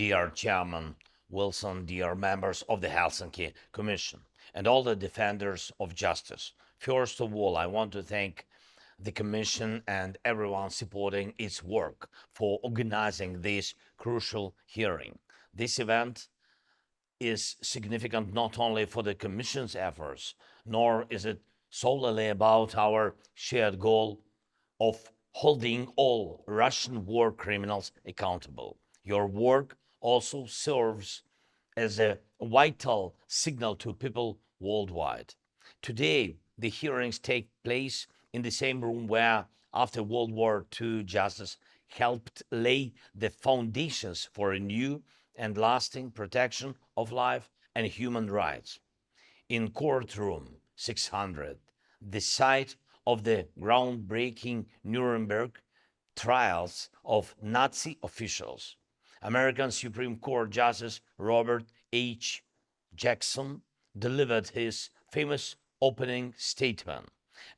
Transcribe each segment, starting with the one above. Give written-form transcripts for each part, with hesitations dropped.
dear Chairman Wilson, dear members of the Helsinki Commission, and all the defenders of justice. First of all, I want to thank the Commission and everyone supporting its work for organizing this crucial hearing. This event is significant not only for the Commission's efforts, nor is it solely about our shared goal of holding all Russian war criminals accountable. Your work also serves as a vital signal to people worldwide. Today, the hearings take place in the same room where, after World War II, justice helped lay the foundations for a new and lasting protection of life and human rights. In courtroom 600, the site of the groundbreaking Nuremberg trials of Nazi officials, American Supreme Court Justice Robert H. Jackson delivered his famous opening statement.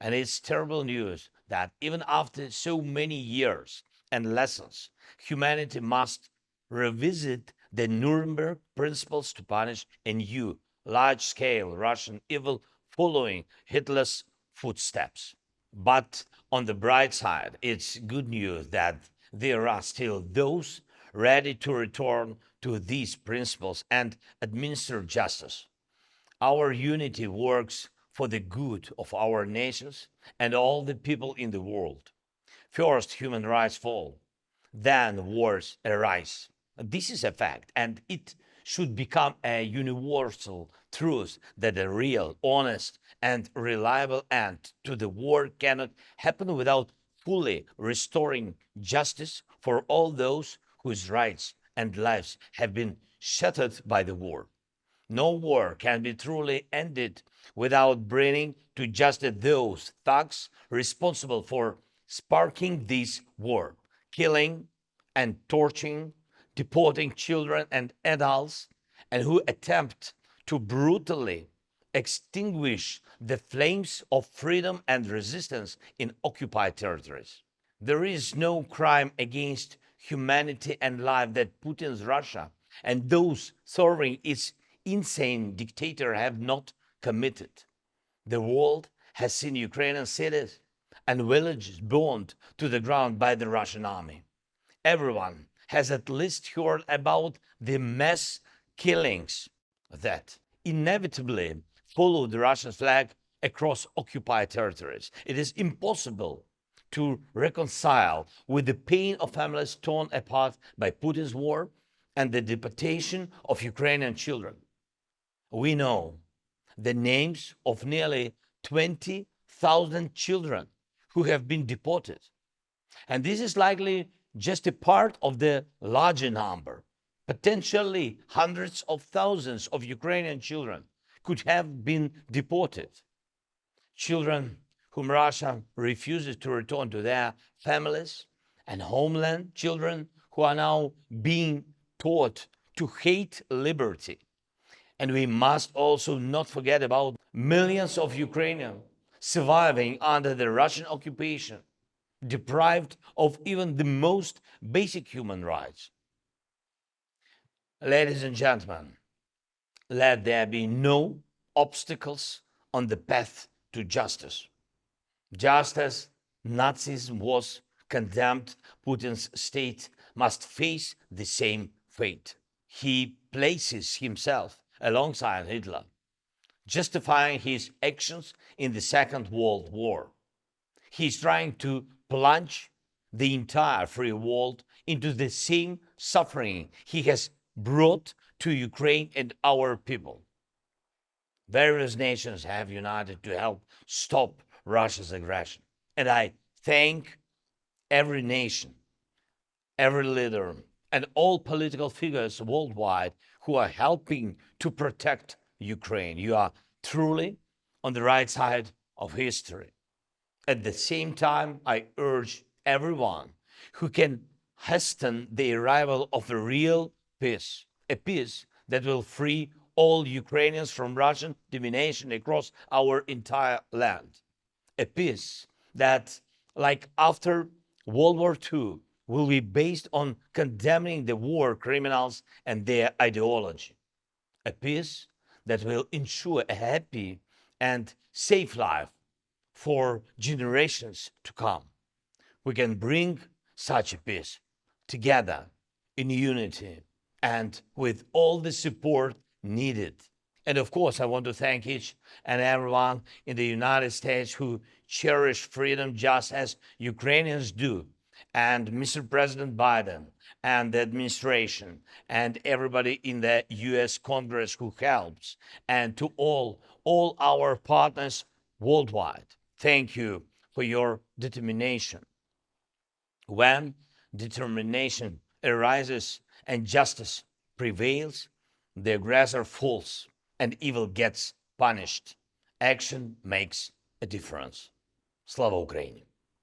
And it's terrible news that even after so many years and lessons, humanity must revisit the Nuremberg principles to punish a new large-scale Russian evil following Hitler's footsteps. But on the bright side, it's good news that there are still those ready to return to these principles and administer justice. Our unity works for the good of our nations and all the people in the world. First, human rights fall, then wars arise. This is a fact, and it should become a universal truth that a real, honest, and reliable end to the war cannot happen without fully restoring justice for all those whose rights and lives have been shattered by the war. No war can be truly ended without bringing to justice those thugs responsible for sparking this war, killing and torturing, deporting children and adults, and who attempt to brutally extinguish the flames of freedom and resistance in occupied territories. There is no crime against humanity and life that Putin's Russia and those serving its insane dictator have not committed. The world has seen Ukrainian cities and villages burned to the ground by the Russian army. Everyone has at least heard about the mass killings that inevitably follow the Russian flag across occupied territories. It is impossible to reconcile with the pain of families torn apart by Putin's war and the deportation of Ukrainian children. We know the names of nearly 20,000 children who have been deported. And this is likely just a part of the larger number. Potentially hundreds of thousands of Ukrainian children could have been deported. Children whom Russia refuses to return to their families and homeland, children who are now being taught to hate liberty. And we must also not forget about millions of Ukrainians surviving under the Russian occupation, deprived of even the most basic human rights. Ladies and gentlemen, let there be no obstacles on the path to justice. Just as Nazism was condemned, Putin's state must face the same fate. He places himself alongside Hitler, justifying his actions in the Second World War. He is trying to plunge the entire free world into the same suffering he has brought to Ukraine and our people. Various nations have united to help stop Russia's aggression. And I thank every nation, every leader, and all political figures worldwide who are helping to protect Ukraine. You are truly on the right side of history. At the same time, I urge everyone who can hasten the arrival of a real peace, a peace that will free all Ukrainians from Russian domination across our entire land. A peace that, like after World War II, will be based on condemning the war criminals and their ideology. A peace that will ensure a happy and safe life for generations to come. We can bring such a peace together in unity and with all the support needed. And of course, I want to thank each and everyone in the United States who cherish freedom just as Ukrainians do, and Mr. President Biden and the administration and everybody in the US Congress who helps, and to all our partners worldwide. Thank you for your determination. When determination arises and justice prevails, the aggressor falls and evil gets punished. Action makes a difference. Slava Ukraini!